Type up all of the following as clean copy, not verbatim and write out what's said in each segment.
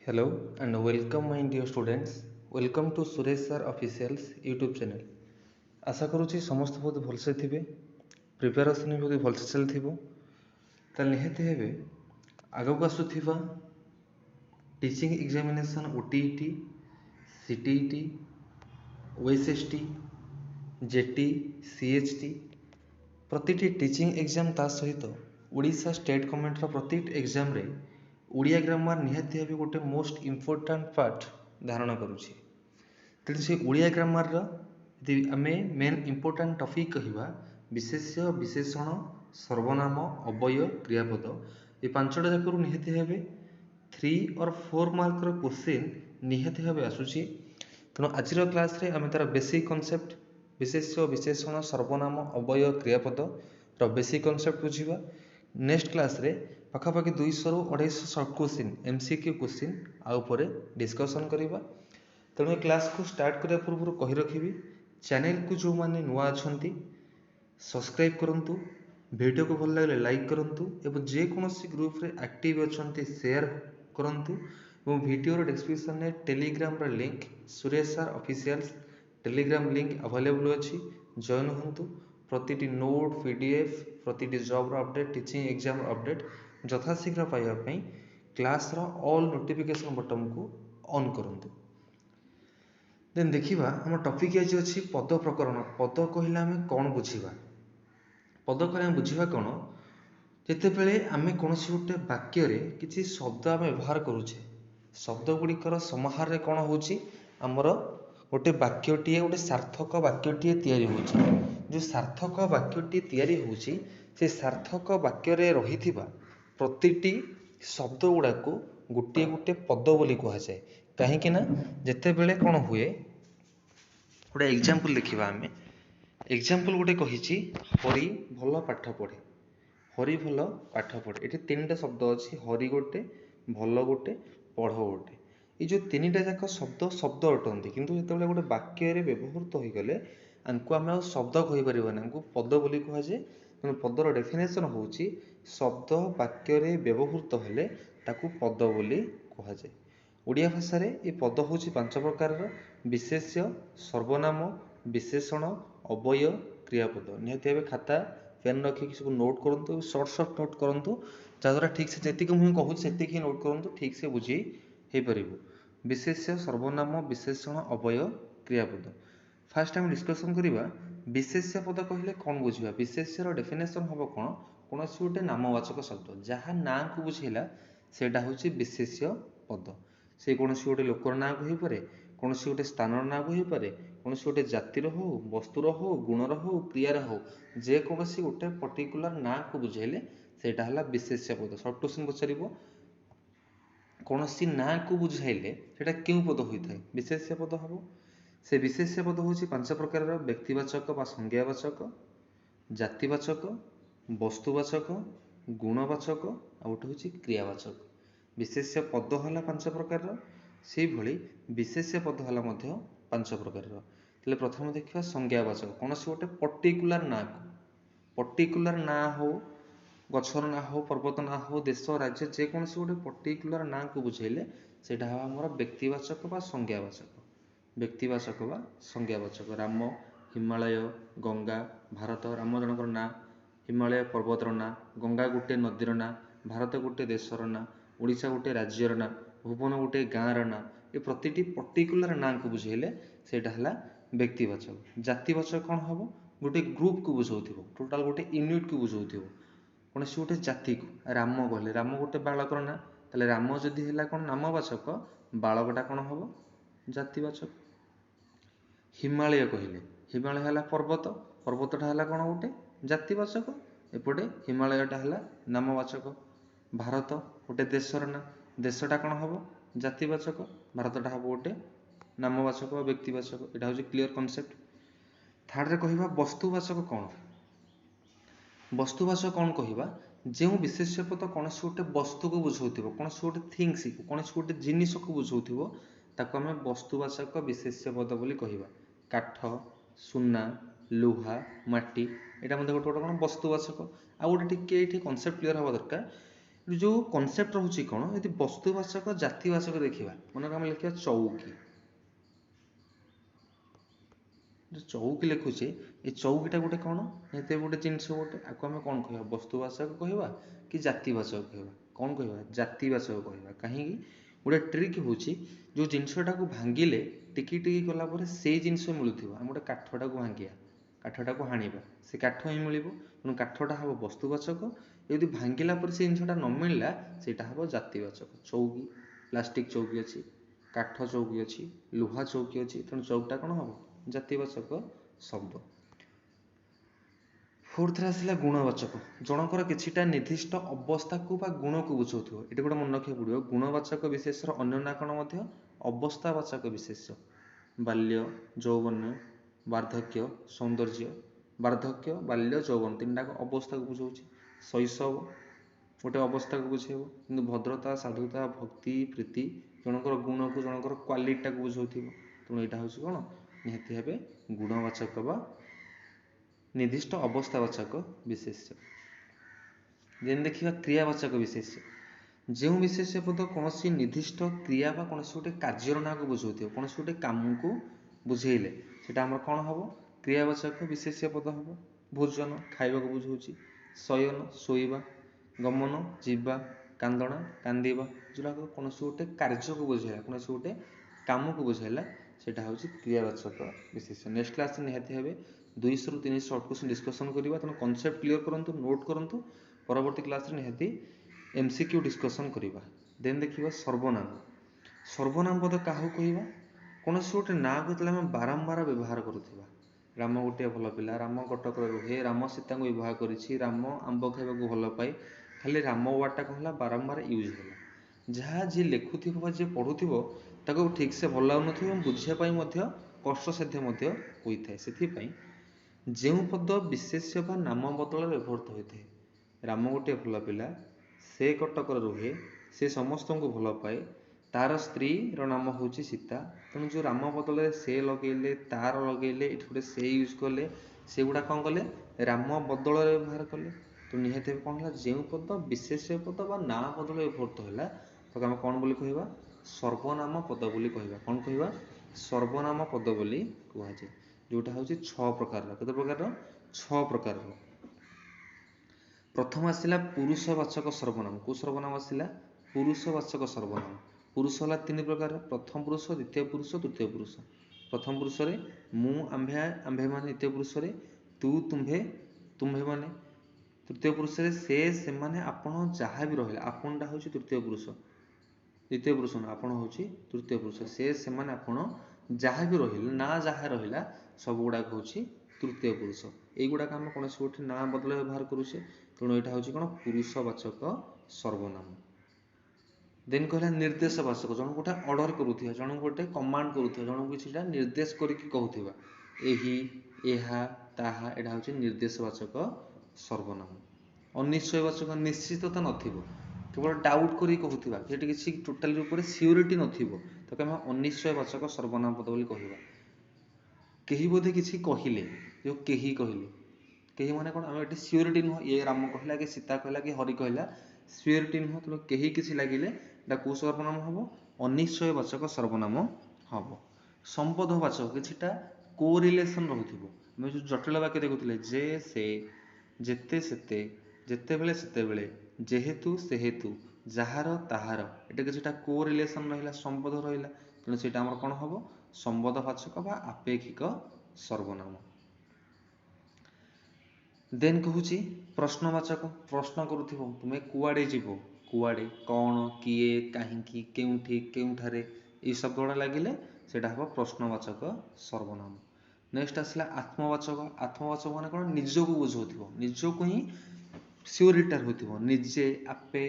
Hello and welcome my dear students. Welcome to Suresh Sir Officials YouTube channel. आशा करुँची समस्त बहुत भलसे थे preparation भी बहुत भलसे चलती निहती हे आगक आसुवा teaching examination OTET CTET OSST JT CHT प्रतिटी टीचिंग एग्जाम ता सहित ओडिशा स्टेट गवर्नमेंट प्रति एग्जाम रे ओडिया ग्रामर निहाती भाव गोटे मोस्ट इम्पोर्टाट पार्ट धारण करुँची तेणु से ओडिया ग्रामर यदि आम मेन इम्पोर्टाट टपिक कहवा विशेष्य विशेषण सर्वनाम अव्यय क्रियापद ये पांचटा जाक निहाती भाव 3 और 4 मार्कर क्वेश्चन निहाती भाव आसूची तेणु आज क्लास रे आम तार बेसिक कॉन्सेप्ट विशेष्य विशेषण सर्वनाम अव्यय क्रियापद बेसिक कॉन्सेप्ट बुझा नेक्स्ट क्लास रे पाखापाखि 200 ରୁ 250 सर्ट क्वेश्चन MCQ क्वेश्चन आउे डिस्कसन करवा तेणु क्लास को स्टार्ट करने पूर्व कही रखी चैनल को जो मैंने नुआ अच्छा सब्सक्राइब करूँ वीडियो को भल लगे लाइक करूँ और जेकोसी ग्रुप रे एक्टिव अच्छा शेयर करूँ और वीडियो डिस्क्रिप्शन में Telegram link Suresh sir officials Telegram link available अच्छी जॉइन हूँ प्रति नोट PDF प्रति job update teaching exam update यथाशीघ्र पाइबापी क्लास ऑल नोटिफिकेशन बटन को ऑन करूँ देन देखा आम टॉपिक आज अच्छी पद प्रकरण पद कहले आम कौन बुझा पद कहले आम बुझा कौन जितेबले आम कौन गोटे वाक्य किसी शब्द आम व्यवहार करुचे शब्द गुड़िकर समाहार कौन होमर गोटे वाक्यटीए गोटे सार्थक वाक्यटीए तैयारी होची जो सार्थक वाक्यटी तैयारी होची से सार्थक वाक्य रही प्रतिटी शब्द गुड़ा को गोटे गोटे पद बोली कहुए कहीं जितेबले कौन हुए गोटे एग्जाम्पल देखा आम एग्जाम्पल गोटे कही हरि भल पाठ पढ़े हरि भल पाठ पढ़े ये 3टा शब्द अच्छी हरि गोटे भल गोटे पढ़ गोटे ये जो 3टा जाक शब्द शब्द अटंती किंतु जो गोटे वाक्य व्यवहृत हो गले आमको आम शब्द कहीपर आमको पद बोली कहुए तेणु पदर डेफिनेसन हूँ शब्द वाक्य व्यवहृत हेले ताकू पद बोली कहुए ओडिया भाषा ये पद हूँ 5 प्रकार विशेष्य सर्वनाम विशेषण अव्यय क्रियापद निहती भाव खाता पेन रखिक सब नोट करूँ सर्ट नोट करूँ जहाँद्वारा ठीक से जी मुझे कहूँ से नोट करूँ ठीक से बुझी हो पार विशेष्य सर्वनाम विशेषण अव्यय क्रियापद फास्ट आम डिस्कसन करवा विशेष्य पद कहले कौन बुझा विशेष्यर डेफिनेसन हम कौन कौन गोटे नामवाचक शब्द जहाँ ना को बुझेला सेटा हूँ विशेष्य पद से कौन गोटे लोकर ना को पारे कौन गोटे स्थान ना को पारे कौन गोटे जातिर हो वस्तुर हो गुणर हो क्रियार हो जेकोसी गोटे पर्टिकुलर ना को बुझेले सेटा है विशेष्य पद सर्ट क्वेश्चन पचार कौन ना को बुझाइले सेटा क्यों पद होता है विशेष्य पद हम से विशेष्य पद हूँ 5 प्रकार व्यक्तिवाचक व संज्ञावाचक जातिवाचक वस्तुवाचक गुणवाचक आउट हूँ क्रियावाचक विशेष्य पद है 5 प्रकार से भली विशेष्य पद है 5 प्रकार तेल प्रथम देखा संज्ञावाचक कौन गोटे पर्टिकुलर ना पर्टिकुलर ना हो गछर ना हो पर्वत ना हो देश राज्य जेकोसी गोटे पर्टिकुलर ना को बुझेले सेटा आमर व्यक्तिवाचक व संज्ञावाचक व्यक्तिवाचक व संज्ञावाचक राम हिमालय गंगा भारत राम जनकर ना हिमालय पर्वतर ना गंगा गोटे नदीर ना भारत गोटे देशर ना ओडिशा गोटे राज्यर ना भुवन गोटे गाँवर ना ये प्रतिटी पर्टिकुलर ना को बुझेले सेटा है व्यक्तिवाचक जातिवाचक कौन हम गोटे ग्रुप को बुझाऊ टोटाल गोटे यूनिट को बुझाऊ कौन सी गोटे जाति को राम कहले राम गोटे बालकर ना ताले राम जदि है कौन नामवाचक बालकटा कौन हम जातिवाचक हिमालय कहले हिमालय है पर्वत पर्वतटा है कौन गोटे जातिवाचक एपटे हिमालयटा है नामवाचक भारत गोटे देशर ना देशटा कौन हम जातिवाचक भारतटा हम गोटे नामवाचक व्यक्तिवाचक यहाँ हूँ क्लीयर कनसेप्ट थार्ड कहवा वस्तुवाचक कौन वस्तुवाचक कौन कहवा जो विशेष्य पद कौन गोटे वस्तु को बुझाऊ कौन गोटे थिंग्स को कौन गोटे जिनिस को बुझाऊ ताको आम वस्तुवाचक विशेष्य पद बोली कहवा काठ सुना लुहा माटी यहाँ गोटे गोटे कौन वस्तुवाचक आ गोटे टे कनसेप्ट क्लीयर हवा दरकार जो कनसेप्ट रोचे कौन यदि वस्तुवाचक जातिवाचक देखा मन आम लिखा चौकी जो चौकी लिखुचे ये चौकीटा गोटे कौन निहत गोटे जिनस गोटे आपको आम कौन कह वस्तुवाचक कहवा कि जातिवाचक कहवा कौन कह जातिवाचक कहवा कहीं गोटे ट्रिक हूँ जो जिनसटा को भांगिले टिकी टिकी गलापर से जिनस मिलूव आम गोटे काठटा को भांगिया काठटा को हाणिबा से काठ ही मिल तेणु काठटा हम वस्तुवाचक यदि भांगिला पर से जिनसटा न मिलला सेटा हम जातिवाचक चौकी प्लास्टिक चौकी अच्छी काठ चौकी अच्छी लुहा चौकी अच्छी तेणु चौकटा कौन हम जातिवाचक शब्द फोर्थ आसला गुणवाचक जनकर किछिटा निर्दिष्ट अवस्था को बा गुण को बुझाउथिबो एटी गोटे मन रखिया पड़िबो गुणवाचक विशेषर अन्य ना कौन मध्य अवस्थावाचक विशेष बाल्य यौवन वार्धक्य सौंदर्य वार्धक्य बाल्य यौवन तीन टाक अवस्था को बुझाउछि शैशव गोटे अवस्था को बुझेब कि भद्रता साधुता भक्ति प्रीति जनकर गुण को जनकर क्वालिटी को बुझाउथिबो तेणु यहाँ हूँ कौन निहती भावे गुणवाचक बा निर्दिष्ट अवस्थावाचक विशेष्य देन देखिए क्रियावाचक विशेष्य जो विशेष्य पद कौन निर्दिष्ट क्रिया बा कौन गोटे कार्यर ना को बुझाऊ कौन गोटे कम को बुझेले से कौन हम क्रियावाचक विशेष्य पद हम भोजन खाइबा को बुझाऊँ शयन शोइबा गमन जीवा कांदना कांदीबा जोड़ा कौन गोटे कार्य को बुझेला कौन गोटे कम को बुझेला सेटा हूँ क्रियावाचक विशेष्य नेक्स्ट क्लास निहाती भावे 200 ରୁ 300 शॉर्ट क्वेश्चन डिस्कसन करिबा तेणु कॉन्सेप्ट क्लियर करंतु नोट करंतु परवर्ती क्लास रे निहाती एमसीक्यू डिस्कसन करिबा देन देखिबा सर्वनाम सर्वनाम पद काहू कहिबा कौन गोटे ना को तले हम बारंबार व्यवहार करुथिबा राम गोटे भल पिला राम कटक रुहे राम सीता को विवाह करिछि राम आंब खाइबा को भल पाए खाली राम वार्डटा कहला बारंबार यूज होला जहाँ जी लिखुथिबो जी पढ़ुथिबो ताको ठीक से भल लागुनथिबो बुझिया पाई मध्य कष्टसाध्य मध्य होइथाय सेथि जो पद विशेष्य बा नाम बदल व्यवहृत होता है राम गोटे भल पिला से कटक रुहे से समस्त को भल पाए तार स्त्री नाम हूँ सीता तेणु जो राम बदल से लगेले तार लगेले ये गोटे से यूज कले से गुड़ा कौन कले राम बदल व्यवहार कले तो निहत कौन है जो पद विशेष्य पद बा ना बदल व्यवहृत है तो आम कौन बोली कहवा सर्वनाम पद बोली कहवा कौन कहवा सर्वनाम पद बोली कहुए जोटा हूँ 6 प्रकार केते प्रकार 6 प्रकार प्रथम आसला पुरुषवाचक सर्वनाम को सर्वनाम आसला पुरुषवाचक सर्वनाम पुरुष है 3 प्रकार प्रथम पुरुष द्वितीय पुरुष तृतीय पुरुष प्रथम पुरुष रे मु आंभे आंभे माने द्वितीय पुरुष रे तू तुम्भे तुम्भे माने तृतीय पुरुष रे से माने आपण जहाँ भी रहिला आपनटा हूँ तृतीय पुरुष द्वितीय पुरुष ना आपण हूँ तृतीय पुरुष से माने आपण जहाँ भी रहिला ना जहाँ रहिला सब गुड़ाक हूँ तृतीय पुरुष युवाक आम कौन गोटे ना बदल व्यवहार करुचे तेणु यहाँ हूँ कौन पुरुषवाचक सर्वनाम देन कहला निर्देशवाचक जन गोटे ऑर्डर करुवा जन गोटे कमांड करुवा जन किसी निर्देश करके कहूथिबा एही एहा ताहा एटा हूँ निर्देशवाचक सर्वनाम अनिश्चयवाचक निश्चितता नथिबो केवल डाउट करी कहूथिबा जेटी किसी टोटल ऊपर सियोरिटी नथिबो तो आम अनिश्चयवाचक सर्वनाम पद बोली कहवा कहीं बोधे किसी कहले जो कहीं कहले कहीं माने कौन आम ये सियोरिटी नुह ये राम कहला कि सीता कहला कि हरि कहला सियोरिटी नुह तेणु कहीं किसी लगिले कौ सर्वनाम हम अनिश्चयवाचक सर्वनाम हम संबोधवाचक किसीटा कोरिलेसन रोथिबो आम जो जटिल वाक्य देखुले जे से जेते सेते जेतेबेले सेतेबेले जेहेतु सेहेतु जार ताहार एटा किसीटा कोरिलेसन रहिला संबोध रहिला तेणु सेटा हमर कोन हबो संबोधवाचक बा आपेक्षिक सर्वनाम देन कहूची प्रश्नवाचक प्रश्न करुथिबो तुमे कुआडे जीवो कुआडे कौन किए काहींकी केउठी केउठारे ये शब्द गुड़ा लगिले सेटा हबो प्रश्नवाचक सर्वनाम नेक्स्ट आसला आत्मवाचक आत्मवाचक माने कौन निजको बुझाउथिबो निजको ही सियोरिटार होथिबो निजे आपे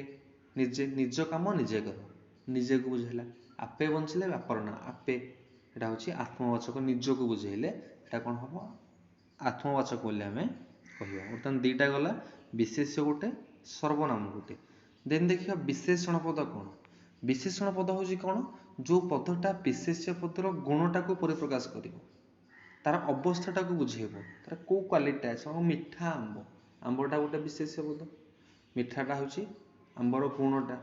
निजे निज काम निजे कर निजे को बुझेला आपे बंचिले व्यापार ना आपे एटा होची आत्मवाचक निजको बुझेले एटा कोन हबो आत्मवाचक बोली आमे कहिबा बर्तमान दुईटा गला विशेष्य गोटे सर्वनाम गोटे देन देखिए विशेषण पद कौन विशेषण पद हूँ कौन जो पदटा विशेष्य पदर गुणटा को परिप्रकाश कर तार अवस्थाटा को बुझेब तार कौ क्वालिटी अच्छे मीठा आंब आंबटा गोटे विशेष्य पद मीठाटा हूँ आंबर गुणटा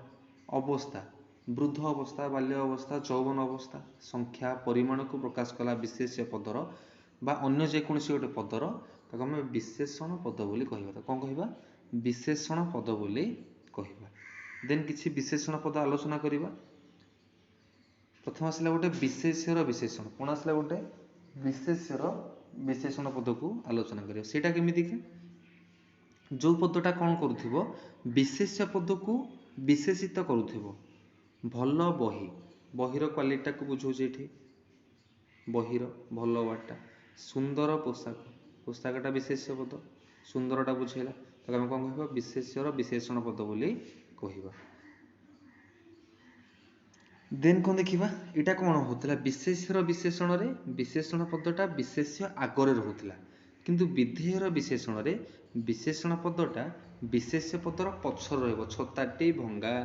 अवस्था वृद्ध अवस्था बाल्य अवस्था यौवन अवस्था संख्या परिमाण को प्रकाश कला विशेष्य पदर बा अन्य जेकोसी गोटे पदर ताको आम विशेषण पद बोली कहबा कौन कहबा विशेषण पद बोली कहबा देन किछि विशेषण पद आलोचना करिबा प्रथम आसला गोटे विशेष्यर विशेषण कौन आसला गोटे विशेष्यर विशेषण पद को आलोचना करिबा सेटा केमिति के जो पदटा कौन करुथिबो विशेष्य पद को विशेषित करुथिबो भल बही बहीर क्वालिटी को बुझाऊँ ये बहीर भल वार्डटा सुंदर पोशाक पोशाकटा विशेष्य पद सुंदरटा बुझेला तो आम कौन कह विशेष्यर विशेषण पद बोली कहबा देन कौन देखा यहाँ कौन होता विशेष्यर विशेषण रे विशेषण पदटा विशेष्य आगरे रोला किंतु विधेयर विशेषण रे विशेषण पदटा विशेष्य पदर पछर रताटी भंगा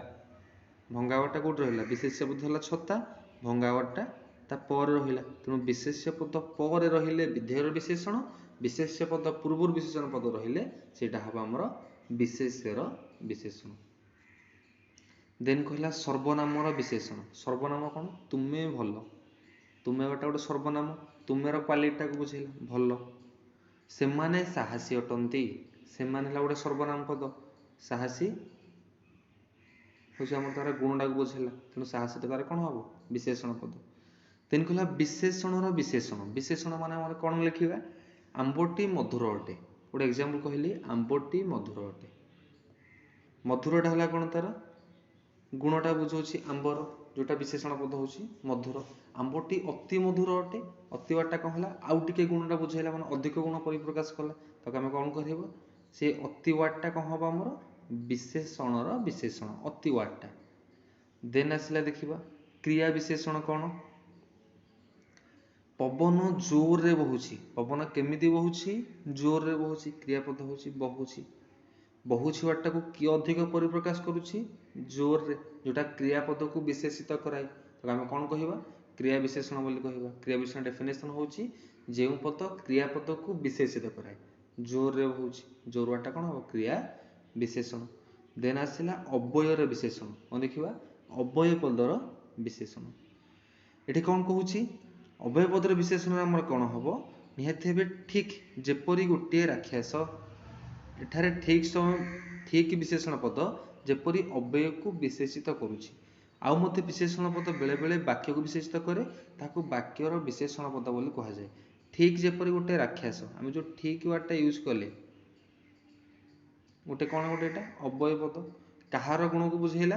भंगावटा कौट रहा विशेष्य पद है छता भंगावटा ता पर रहा तेणु विशेष्य पद पर रहिले विधेयर विशेषण विशेष्य पद पूर्व विशेषण पद रहिले सेटा हम आमर विशेष्यर विशेषण देन कहला सर्वनामर विशेषण सर्वनाम कौन तुमे भल तुमे गोटे सर्वनाम तुमेर क्वालिटी को बुझेला भल से माने साहसी अटंती से माने गोटे सर्वनाम पद साहसी हूँ आम तार गुणटा को बुझेला तेणु साहसी तार कौन हम विशेषण पद तेन कहला विशेषणर विशेषण विशेषण मान कौन लिखा आंबटी मधुर अटे गोटे एग्जांपल कहली आंबटी मधुर अटे मधुरटा है कौन तार गुणटा बुझाऊँ आंबर जोटा विशेषण पद हूँ मधुर आंबटी अति मधुर अटे अति वार्टा कौन है आउ टे गुणटा बुझेला मैंने अधिक गुण परिप्रकाश कला तो आम कौन कर से अति वार्टा कौन हम आमर विशेषणर विशेषण अति वार्टा देन आसला देखा क्रिया विशेषण कौन पवन जोर रे बहुची पवन केमिति बहुची जोर रे बहुची क्रियापद हूँ बहुची बहुची वार्ता को किए अधिक परिप्रकाश करुच्ची जोर रे जोटा क्रियापद को विशेषित कराए तो आम कौन कह क्रिया विशेषण बोली कहबा क्रिया विशेषण डेफिनेशन होची जो पद क्रियापद को विशेषित कराए जोर रे बहुची जोर वार्ता कौन हम क्रिया विशेषण देन आसला अव्ययर विशेषण कौन देखा अव्यय पदर विशेषण ये कौन कहूँ अव्यय पदर विशेषण आम कौन हम निहाती ठीक जेपरी गोटे राक्षस एठारे ठीक समय ठीक विशेषण पद जेपरी अव्यय को विशेषित करुच्ची आउ मत विशेषण पद बेले बेले वाक्य को विशेषित करे ताकू वाक्यर विशेषण पद बोली कह जाए ठीक जेपरी गोटे राक्षस आम जो ठीक वार्डटा यूज कले गोटे कौन गोटे अव्यय पद कहार गुण को बुझेला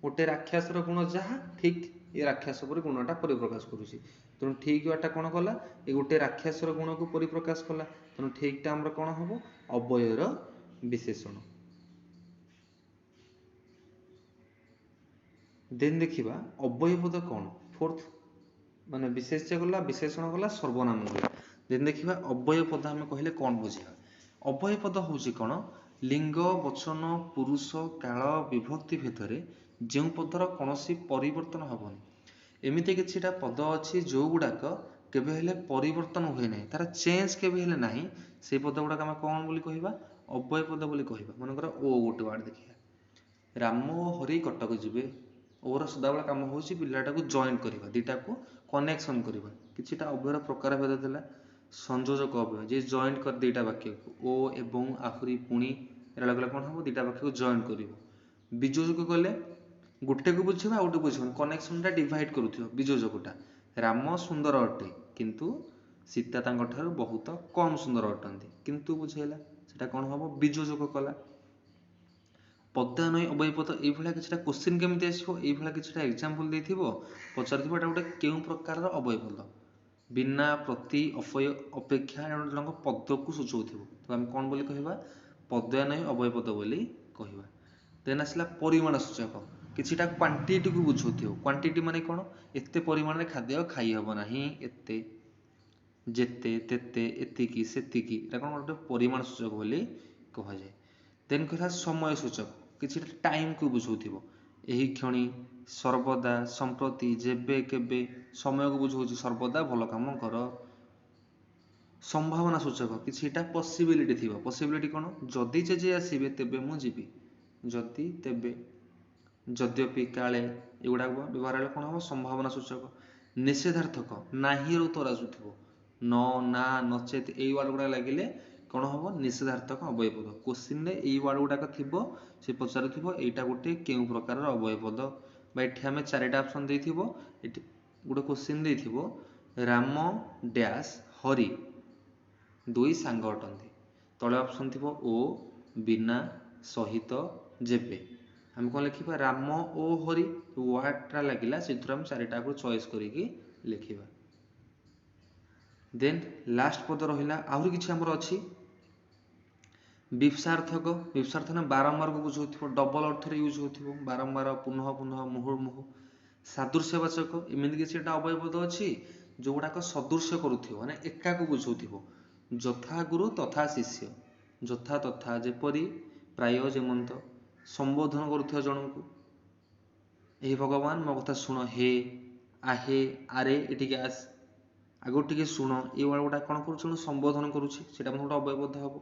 गोटे राक्षसर गुण जहाँ ठीक ये राक्षस पर गुणटा परिप्रकाश करुच्ची तेणु ठीक वार्ता कौन कला ये गोटे राक्षसर गुण को परिप्रकाश कला तेणु ठीकटा आमर कौन हम अव्ययर विशेषण देन देखा अव्यय पद कौन फोर्थ माने विशेष्य गला विशेषण गला सर्वनाम गला देन देखा अव्यय पद आम कहले कौन बुझा अव्यय पद हूँ कौन लिंग वचन पुरुष काल विभक्ति भेदरे जो पदर कौन परिवर्तन हेनी एमती किछिटा पद अच्छी जो गुड़ाक केबे हेले परिवर्तन हुए ना तार चेंज केबे हेले नाही से पद गुड़ाक आम कौन बोली कहबा अव्यय पद बोली कहबा मनकर ओ गोटे वार्ड देखिए राम हरि कटक जीवे ओर सदाबेला काम हूँ पिलाटा को जॉइंट करवा दुटा को कनेक्शन करवा किछिटा अव्ययर प्रकार भेद थिला संयोजक अव्यय जे जॉइंट कर दुटा वाक्य को ओ एवं आहुरी पुणी एरा लगला कौन हम दुटा वाक्य को जॉइंट कर वियोजक कले गोटे को बुझे आउ गोटे बुझे कनेक्शनटा डिवाइड करुथिबो वियोजकटा राम सुंदर अटे किंतु सीता तांको बहुत कम सुंदर अटंती किंतु बुझेला सेटा कौन हम वियोजक कला पदान्वय अव्यय पद ये किसी क्वेश्चन केमी आसो ये किसी एग्जांपल देथिबो पचार एटा गोटे केउं प्रकार अव्यय पद बिना प्रति अफय अपेक्षा पद को सूचाउथिबो तो आम कौन बोली कहबा पदान्वय अव्यय पद बोली कहबा देन आसला परिमाण सूचक किछिटा क्वांटिटी को बुझाउथिबो क्वांटिटी माने कौन एते परिमाण रे खाद्य खाई हबो नाही एते जेते तेते एतिकी सेतिकी एटा कौन गोटे परिमाण सूचक बोली कह जाए देन कहला समय सूचक किसी टाइम को बुझाउथिबो एही क्षणी सर्वदा संप्रति जेबे केबे समय को बुझाउछि सर्वदा भल काम कर संभावना सूचक किछिटा पॉसिबिलिटी थिबो पॉसिबिलिटी कोन जदि जे आसीबे तेबे मु जीबी ଯଦି ତେବେ ଯଦ୍ୟପि କାଳେ ଏଗୁଡ଼ାକ ବ୍ୟବହାର ହେଲେ କ'ଣ ହେବ ସମ୍ଭାବନା ସୂଚକ। ନିଷେଧାର୍ଥକ ନାହିଁରୁ ତୋର ଆସୁଥିବ ନ ନା ନଚେତ ଏଇ ୱାର୍ଡ ଗୁଡ଼ାକ ଲାଗିଲେ କ'ଣ ହେବ ନିଷେଧାର୍ଥକ ଅବୟବ ପଦ। କୋଶ୍ଚିନ୍ରେ ଏଇ ୱାର୍ଡ ଗୁଡ଼ାକ ଥିବ ସେ ପଚାରୁଥିବ ଏଇଟା ଗୋଟେ କେଉଁ ପ୍ରକାରର ଅବୟବ ପଦ ବା ଏଠି ଆମେ ଚାରିଟା ଅପସନ୍ ଦେଇଥିବ ଏଠି ଗୋଟେ କୋଶ୍ଚିନ୍ ଦେଇଥିବ ରାମ ଡ୍ୟାସ୍ ହରି ଦୁଇ ସାଙ୍ଗ ଅଟନ୍ତି ତଳେ ଅପସନ୍ ଥିବ ଓ ବିନା ସହିତ ଯେବେ ଆମେ କ'ଣ ଲେଖିବା ରାମ ଓ ହରି ୱାର୍ଡଟା ଲାଗିଲା ସେଥିରୁ ଆମେ ଚାରିଟାକୁ ଚଏସ୍ କରିକି ଲେଖିବା। ଦେନ୍ ଲାଷ୍ଟ ପଦ ରହିଲା ଆହୁରି କିଛି ଆମର ଅଛି ବିପ୍ସାର୍ଥକ। ବିପ୍ସାର୍ଥକ ବାରମ୍ବାରକୁ ବୁଝାଉଥିବ ଡବଲ ଅର୍ଥରେ ୟୁଜ୍ ହେଉଥିବ ବାରମ୍ବାର ପୁନଃ ପୁନଃ ମୁହୁର୍ମୁହୁ। ସାଦୃଶ୍ୟବାଚକ ଏମିତି କିଛି ଗୋଟେ ଅବୟବ ପଦ ଅଛି ଯେଉଁଗୁଡ଼ାକ ସଦୃଶ୍ୟ କରୁଥିବ ମାନେ ଏକାକୁ ବୁଝାଉଥିବ ଯଥା ଗୁରୁ ତଥା ଶିଷ୍ୟ ଯଥା ତଥା ଯେପରି ପ୍ରାୟ ଯେମନ୍ତ ସମ୍ବୋଧନ କରୁଥିବା ଜଣଙ୍କୁ ଏହି ଭଗବାନ ମୋ କଥା ଶୁଣ ହେ ଆହେ ଆରେ ଏଠିକି ଆସ ଆଗରୁ ଟିକେ ଶୁଣ ଏଇ ୱାର୍ଡ ଗୁଡ଼ା କ'ଣ କରୁଛି ସମ୍ବୋଧନ କରୁଛି ସେଇଟା ମଧ୍ୟ ଗୋଟେ ଅବୟବଦ୍ଧ ହେବ।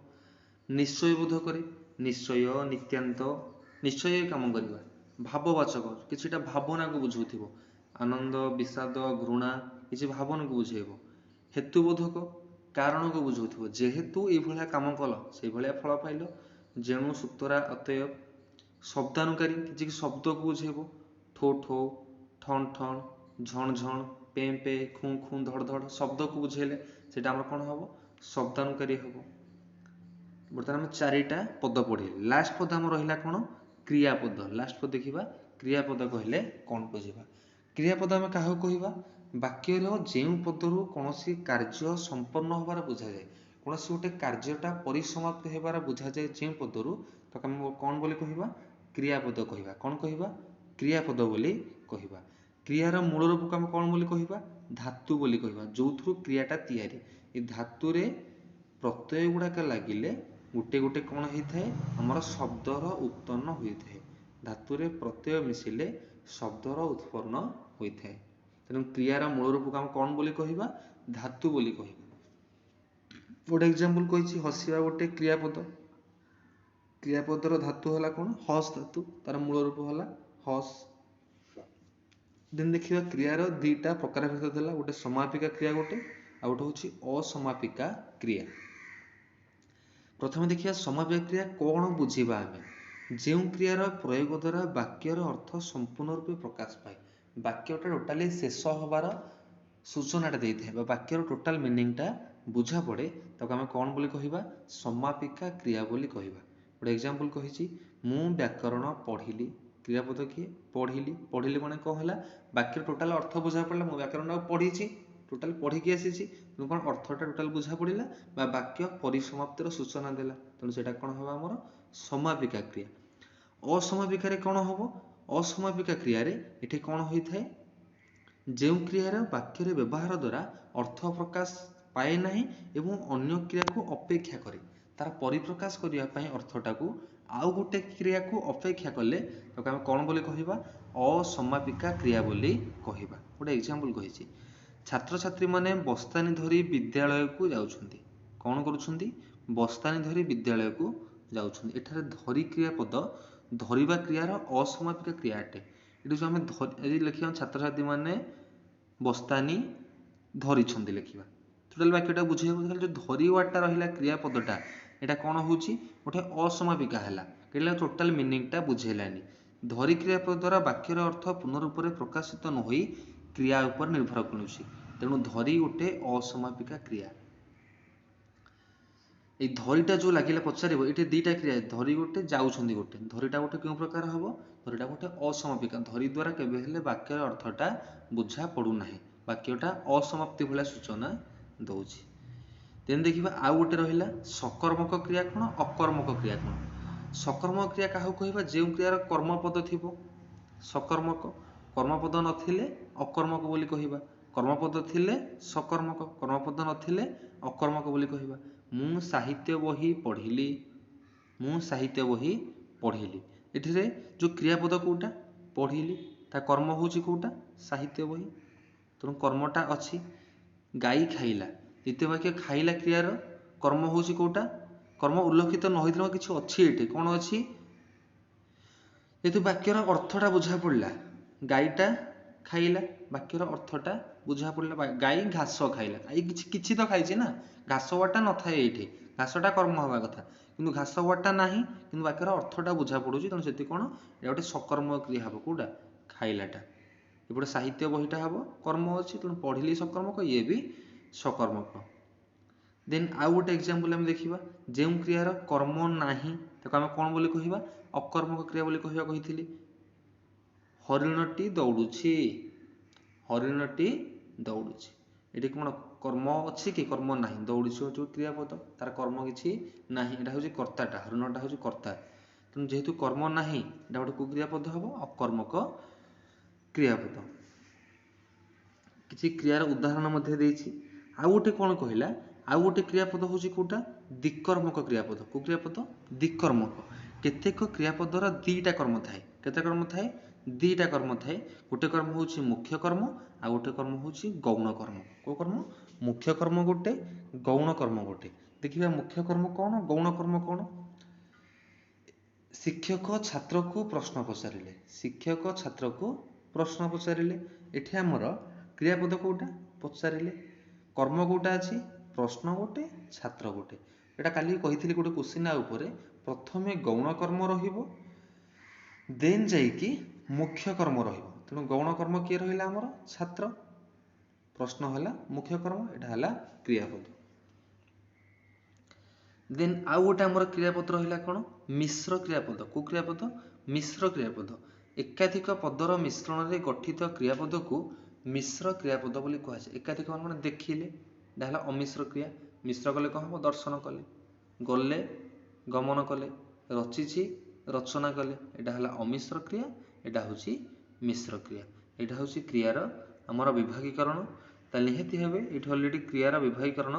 ନିଶ୍ଚୟ ବୋଧ କରେ ନିଶ୍ଚୟ ନିତ୍ୟାନ୍ତ ନିଶ୍ଚୟ କାମ କରିବା। ଭାବବାଚକ କିଛିଟା ଭାବନାକୁ ବୁଝାଉଥିବ ଆନନ୍ଦ ବିଷାଦ ଘୃଣା କିଛି ଭାବନାକୁ ବୁଝେଇବ। ହେତୁବୋଧକ କାରଣକୁ ବୁଝାଉଥିବ ଯେହେତୁ ଏଇଭଳିଆ କାମ କଲ ସେଇଭଳିଆ ଫଳ ପାଇଲ ଯେଣୁ ସୁତରା ଅତଏବ। ଶବ୍ଦାନୁକାରୀ କିଛି ଶବ୍ଦକୁ ବୁଝେଇବ ଠୋ ଠୋ ଠନ୍ ଠନ୍ ଝଣ ଝଣ ପେଁ ପେ ଖୁଁ ଖୁଁ ଧଡ଼ ଧଡ଼ ଶବ୍ଦକୁ ବୁଝେଇଲେ ସେଇଟା ଆମର କ'ଣ ହେବ ଶବ୍ଦାନୁକାରୀ ହେବ। ବର୍ତ୍ତମାନ ଆମେ ଚାରିଟା ପଦ ପଢ଼ିଲେ ଲାଷ୍ଟ ପଦ ଆମର ରହିଲା କ'ଣ କ୍ରିୟାପଦ। ଲାଷ୍ଟ ପଦ ଦେଖିବା କ୍ରିୟାପଦ କହିଲେ କ'ଣ ବୁଝିବା। କ୍ରିୟାପଦ ଆମେ କାହାକୁ କହିବା ବାକ୍ୟର ଯେଉଁ ପଦରୁ କୌଣସି କାର୍ଯ୍ୟ ସମ୍ପନ୍ନ ହେବାର ବୁଝାଯାଏ କୌଣସି ଗୋଟେ କାର୍ଯ୍ୟଟା ପରିସମାପ୍ତ ହେବାର ବୁଝାଯାଏ ଯେଉଁ ପଦରୁ ତାକୁ ଆମେ କ'ଣ ବୋଲି କହିବା କ୍ରିୟାପଦ କହିବା। କ'ଣ କହିବା କ୍ରିୟାପଦ ବୋଲି କହିବା। କ୍ରିୟାର ମୂଳ ରୂପକୁ ଆମେ କ'ଣ ବୋଲି କହିବା ଧାତୁ ବୋଲି କହିବା ଯେଉଁଥିରୁ କ୍ରିୟାଟା ତିଆରି। ଏ ଧାତୁରେ ପ୍ରତ୍ୟୟ ଗୁଡ଼ାକ ଲାଗିଲେ ଗୋଟେ ଗୋଟେ କ'ଣ ହେଇଥାଏ ଆମର ଶବ୍ଦର ଉତ୍ପନ୍ନ ହୋଇଥାଏ। ଧାତୁରେ ପ୍ରତ୍ୟୟ ମିଶିଲେ ଶବ୍ଦର ଉତ୍ପନ୍ନ ହୋଇଥାଏ। ତେଣୁ କ୍ରିୟାର ମୂଳ ରୂପକୁ ଆମେ କ'ଣ ବୋଲି କହିବା ଧାତୁ ବୋଲି କହିବା। ଗୋଟେ ଏକ୍ସାମ୍ପଲ କହିଛି ହସିବା ଗୋଟେ କ୍ରିୟାପଦ। କ୍ରିୟାପଦର ଧାତୁ ହେଲା କ'ଣ ହସ୍ ଧାତୁ ତାର ମୂଳ ରୂପ ହେଲା ହସ୍। ଦେନ୍ ଦେଖିବା କ୍ରିୟାର ଦୁଇଟା ପ୍ରକାର ଭେଦ ଥିଲା ଗୋଟେ ସମାପିକା କ୍ରିୟା ଗୋଟେ ଆଉ ଗୋଟେ ହେଉଛି ଅସମାପିକା କ୍ରିୟା। ପ୍ରଥମେ ଦେଖିବା ସମାପିକା କ୍ରିୟା କ'ଣ ବୁଝିବା ଆମେ ଯେଉଁ କ୍ରିୟାର ପ୍ରୟୋଗ ଦ୍ୱାରା ବାକ୍ୟର ଅର୍ଥ ସମ୍ପୂର୍ଣ୍ଣ ରୂପେ ପ୍ରକାଶ ପାଏ ବାକ୍ୟଟା ଟୋଟାଲି ଶେଷ ହେବାର ସୂଚନାଟା ଦେଇଥାଏ ବା ବାକ୍ୟର ଟୋଟାଲ ମିନିଂଟା ବୁଝା ପଡ଼େ ତାକୁ ଆମେ କ'ଣ ବୋଲି କହିବା ସମାପିକା କ୍ରିୟା ବୋଲି କହିବା। ଗୋଟେ ଏକ୍ସାମ୍ପଲ କହିଛି ମୁଁ ବ୍ୟାକରଣ ପଢ଼ିଲି କ୍ରିୟାପଦ କିଏ ପଢ଼ିଲି ପଢ଼ିଲି ମାନେ କ'ଣ ହେଲା ବାକ୍ୟର ଟୋଟାଲ ଅର୍ଥ ବୁଝା ପଡ଼ିଲା ମୁଁ ବ୍ୟାକରଣଟାକୁ ପଢ଼ିଛି ଟୋଟାଲ ପଢ଼ିକି ଆସିଛି ତେଣୁ କ'ଣ ଅର୍ଥଟା ଟୋଟାଲ ବୁଝା ପଡ଼ିଲା ବା ବାକ୍ୟ ପରିସମାପ୍ତିର ସୂଚନା ଦେଲା ତେଣୁ ସେଇଟା କ'ଣ ହେବ ଆମର ସମାପିକା କ୍ରିୟା। ଅସମାପିକାରେ କ'ଣ ହେବ ଅସମାପିକା କ୍ରିୟାରେ ଏଠି କ'ଣ ହୋଇଥାଏ ଯେଉଁ କ୍ରିୟାର ବାକ୍ୟରେ ବ୍ୟବହାର ଦ୍ୱାରା ଅର୍ଥ ପ୍ରକାଶ ପାଏ ନାହିଁ ଏବଂ ଅନ୍ୟ କ୍ରିୟାକୁ ଅପେକ୍ଷା କରେ ତାର ପରିପ୍ରକାଶ କରିବା ପାଇଁ ଅର୍ଥଟାକୁ ଆଉ ଗୋଟେ କ୍ରିୟାକୁ ଅପେକ୍ଷା କଲେ ତାକୁ ଆମେ କ'ଣ ବୋଲି କହିବା ଅସମାପିକା କ୍ରିୟା ବୋଲି କହିବା। ଗୋଟେ ଏକ୍ସାମ୍ପଲ କହିଛି ଛାତ୍ରଛାତ୍ରୀମାନେ ବସ୍ତାନି ଧରି ବିଦ୍ୟାଳୟକୁ ଯାଉଛନ୍ତି। କ'ଣ କରୁଛନ୍ତି ବସ୍ତାନି ଧରି ବିଦ୍ୟାଳୟକୁ ଯାଉଛନ୍ତି। ଏଠାରେ ଧରି କ୍ରିୟାପଦ ଧରିବା କ୍ରିୟାର ଅସମାପିକା କ୍ରିୟା ଅଟେ। ଏଠି ଯେଉଁ ଆମେ ଲେଖିବା ଛାତ୍ରଛାତ୍ରୀମାନେ ବସ୍ତାନି ଧରିଛନ୍ତି ଲେଖିବା ଟୋଟାଲ ବାକ୍ୟଟା ବୁଝେଇବାକୁ ଯେଉଁ ଧରି ୱାର୍ଡଟା ରହିଲା କ୍ରିୟାପଦଟା ଏଇଟା କ'ଣ ହେଉଛି ଗୋଟେ ଅସମାପିକା ହେଲା କହିଲେ ଟୋଟାଲ ମିନିଂଟା ବୁଝେଇଲାନି। ଧରି କ୍ରିୟାପଦ ଦ୍ୱାରା ବାକ୍ୟର ଅର୍ଥ ପୂର୍ଣ୍ଣ ରୂପରେ ପ୍ରକାଶିତ ନ ହୋଇ କ୍ରିୟା ଉପରେ ନିର୍ଭର କରୁଛି ତେଣୁ ଧରି ଗୋଟେ ଅସମାପିକା କ୍ରିୟା। এই ଧରିଟା ଯେଉଁ ଲାଗିଲା ପଚାରିବ ଏଠି ଦୁଇଟା କ୍ରିୟା ଧରି ଗୋଟେ ଯାଉଛନ୍ତି ଗୋଟେ ଧରିଟା ଗୋଟେ କେଉଁ ପ୍ରକାର ହେବ ଧରିଟା ଗୋଟେ ଅସମାପିକା ଧରି ଦ୍ୱାରା କେବେ ହେଲେ ବାକ୍ୟର ଅର୍ଥଟା ବୁଝା ପଡ଼ୁନାହିଁ ବାକ୍ୟଟା ଅସମାପ୍ତି ଭଳିଆ ସୂଚନା ଦେଉଛି। ତେଣୁ ଦେଖିବା ଆଉ ଗୋଟେ ରହିଲା ସକର୍ମକ କ୍ରିୟା କ'ଣ ଅକର୍ମକ କ୍ରିୟା କ'ଣ। ସକର୍ମକ କ୍ରିୟା କାହାକୁ କହିବା ଯେଉଁ କ୍ରିୟାର କର୍ମପଦ ଥିବ ସକର୍ମକ କର୍ମପଦ ନଥିଲେ ଅକର୍ମକ ବୋଲି କହିବା କର୍ମପଦ ଥିଲେ ସକର୍ମକ କର୍ମପଦ ନଥିଲେ ଅକର୍ମକ ବୋଲି କହିବା। ମୁଁ ସାହିତ୍ୟ ବହି ପଢ଼ିଲି ମୁଁ ସାହିତ୍ୟ ବହି ପଢ଼ିଲି ଏଠିରେ ଯେଉଁ କ୍ରିୟାପଦ କେଉଁଟା ପଢ଼ିଲି ତା କର୍ମ ହେଉଛି କେଉଁଟା ସାହିତ୍ୟ ବହି ତେଣୁ କର୍ମଟା ଅଛି। ଗାଈ ଖାଇଲା ଦ୍ୱିତୀୟ ବାକ୍ୟ ଖାଇଲା କ୍ରିୟାର କର୍ମ ହେଉଛି କେଉଁଟା କର୍ମ ଉଲ୍ଲେଖିତ ନ ହୋଇଥିଲେ କିଛି ଅଛି ଏଠି କ'ଣ ଅଛି ଯେହେତु ବାକ୍ୟର ଅର୍ଥଟା ବୁଝା ପଡ଼ିଲା, ଗାଈଟା ଖାଇଲା, ବାକ୍ୟର ଅର୍ଥଟା ବୁଝା ପଡ଼ିଲା, ଗାଈ ଘାସ ଖାଇଲା, ଗାଈ କିଛି ତ ଖାଇଛି ନା, ଘାସ ୱାର୍ଡଟା ନଥାଏ ଏଇଠି, ଘାସଟା କର୍ମ ହେବା କଥା କିନ୍ତୁ ଘାସ ୱାର୍ଡଟା ନାହିଁ, କିନ୍ତୁ ବାକ୍ୟର ଅର୍ଥଟା ବୁଝା ପଡ଼ୁଛି, ତେଣୁ ସେଠି କ'ଣ ଏଇଟା ଗୋଟେ ସକର୍ମ କ୍ରିୟା ହେବ, କୋଉଟା ଖାଇଲାଟା। ଏପଟେ ସାହିତ୍ୟ ବହିଟା ହେବ କର୍ମ ଅଛି, ତେଣୁ ପଢ଼ିଲି ସକର୍ମକ, ଇଏ ବି ସକର୍ମକ। ଦେନ୍ ଆଉ ଗୋଟେ ଏକ୍ଜାମ୍ପଲ୍ ଆମେ ଦେଖିବା, ଯେଉଁ କ୍ରିୟାର କର୍ମ ନାହିଁ ତାକୁ ଆମେ କ'ଣ ବୋଲି କହିବା, ଅକର୍ମକ କ୍ରିୟା ବୋଲି କହିବା କହିଥିଲି। ହରିଣଟି ଦୌଡ଼ୁଛି, ହରିଣଟି ଦୌଡ଼ୁଛି, ଏଠି କ'ଣ କର୍ମ ଅଛି କି, କର୍ମ ନାହିଁ, ଦୌଡ଼ୁଛି ହେଉଛି କ୍ରିୟାପଦ, ତାର କର୍ମ କିଛି ନାହିଁ, ଏଇଟା ହେଉଛି କର୍ତ୍ତାଟା, ହରିଣଟା ହେଉଛି କର୍ତ୍ତା, ତେଣୁ ଯେହେତୁ କର୍ମ ନାହିଁ ଏଇଟା ଗୋଟେ କୋଉ କ୍ରିୟାପଦ ହେବ, ଅକର୍ମକ କ୍ରିୟାପଦ। କିଛି କ୍ରିୟାର ଉଦାହରଣ ମଧ୍ୟ ଦେଇଛି। ଆଉ ଗୋଟେ କ'ଣ କହିଲା, ଆଉ ଗୋଟେ କ୍ରିୟାପଦ ହେଉଛି କୋଉଟା, ଦ୍ୱିକର୍ମକ କ୍ରିୟାପଦ। କୋଉ କ୍ରିୟାପଦ, ଦ୍ୱିକର୍ମକ। କେତେକ କ୍ରିୟାପଦର ଦିଟା କର୍ମ ଥାଏ, କେତେ କର୍ମ ଥାଏ, ଦିଟା କର୍ମ ଥାଏ, ଗୋଟେ କର୍ମ ହେଉଛି ମୁଖ୍ୟ କର୍ମ, ଆଉ ଗୋଟେ କର୍ମ ହେଉଛି ଗୌଣ କର୍ମ। କୋଉ କର୍ମ, ମୁଖ୍ୟ କର୍ମ ଗୋଟେ, ଗୌଣ କର୍ମ ଗୋଟେ। ଦେଖିବା ମୁଖ୍ୟ କର୍ମ କ'ଣ, ଗୌଣ କର୍ମ କ'ଣ। ଶିକ୍ଷକ ଛାତ୍ରକୁ ପ୍ରଶ୍ନ ପଚାରିଲେ, ଶିକ୍ଷକ ଛାତ୍ରକୁ ପ୍ରଶ୍ନ ପଚାରିଲେ, ଏଠି ଆମର କ୍ରିୟାପଦ କୋଉଟା, ପଚାରିଲେ, କର୍ମ କୋଉଟା ଅଛି, ପ୍ରଶ୍ନ ଗୋଟେ, ଛାତ୍ର ଗୋଟେ। ଏଇଟା କାଲି କହିଥିଲି ଗୋଟେ କୋଶ୍ଚିନ୍ ଉପରେ, ପ୍ରଥମେ ଗୌଣ କର୍ମ ରହିବ, ଦେନ୍ ଯାଇକି ମୁଖ୍ୟ କର୍ମ ରହିବ, ତେଣୁ ଗୌଣ କର୍ମ କିଏ ରହିଲା ଆମର, ଛାତ୍ର, ପ୍ରଶ୍ନ ହେଲା ମୁଖ୍ୟ କର୍ମ, ଏଇଟା ହେଲା କ୍ରିୟାପଦ। ଦେନ୍ ଆଉ ଗୋଟେ ଆମର କ୍ରିୟାପଦ ରହିଲା କ'ଣ, ମିଶ୍ର କ୍ରିୟାପଦ। କୋଉ କ୍ରିୟାପଦ, ମିଶ୍ର କ୍ରିୟାପଦ। ଏକାଧିକ ପଦର ମିଶ୍ରଣରେ ଗଠିତ କ୍ରିୟାପଦକୁ ମିଶ୍ର କ୍ରିୟାପଦ ବୋଲି କୁହାଯାଏ। ଏକାଧିକ ମାନେ ଦେଖିଲେ, ଏଇଟା ହେଲା ଅମିଶ୍ର କ୍ରିୟା, ମିଶ୍ର କଲେ କ'ଣ ହେବ, ଦର୍ଶନ କଲେ, ଗଲେ ଗମନ କଲେ, ରଚିଛି ରଚନା କଲେ, ଏଇଟା ହେଲା ଅମିଶ୍ର କ୍ରିୟା, ଏଇଟା ହେଉଛି ମିଶ୍ର କ୍ରିୟା। ଏଇଟା ହେଉଛି କ୍ରିୟାର ଆମର ବିଭାଗୀକରଣ। ତାହେଲେ ନିହାତି ଭାବେ ଏଇଠି ଅଲରେଡ଼ି କ୍ରିୟାର ବିଭାଗୀକରଣ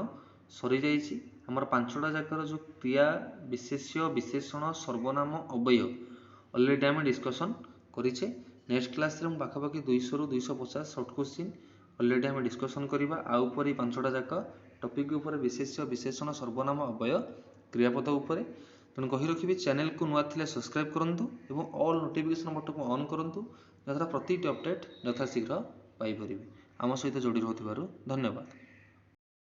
ସରିଯାଇଛି। ଆମର ପାଞ୍ଚଟା ଯାକର ଯେଉଁ କ୍ରିୟା, ବିଶେଷ୍ୟ, ବିଶେଷଣ, ସର୍ବନାମ, ଅବୟବ ଅଲରେଡ଼ି ଆମେ ଡିସ୍କସନ୍ କରିଛେ। ନେକ୍ସଟ କ୍ଲାସ୍ରେ ମୁଁ ପାଖାପାଖି 200ରୁ 250 ସର୍ଟ କୋଶ୍ଚିନ୍ ଅଲରେଡ଼ି ଆମେ ଡିସ୍କସନ୍ କରିବା। ଆଉ ଉପରେ ପାଞ୍ଚଟା ଯାକ ଟପିକ୍ ଉପରେ, ବିଶେଷ୍ୟ, ବିଶେଷଣ, ସର୍ବନାମ, ଅବୟବ, କ୍ରିୟାପଦ ଉପରେ। ତେଣୁ କହି ରଖିବି, ଚ୍ୟାନେଲକୁ ନୂଆ ଥିଲେ ସବସ୍କ୍ରାଇବ୍ କରନ୍ତୁ ଏବଂ ଅଲ୍ ନୋଟିଫିକେସନ୍ ବଟନକୁ ଅନ୍ କରନ୍ତୁ, ଯାହାଦ୍ୱାରା ପ୍ରତିଟି ଅପଡେଟ୍ ଯଥାଶୀଘ୍ର ପାଇପାରିବେ। ଆମ ସହିତ ଯୋଡ଼ି ରହୁଥିବାରୁ ଧନ୍ୟବାଦ।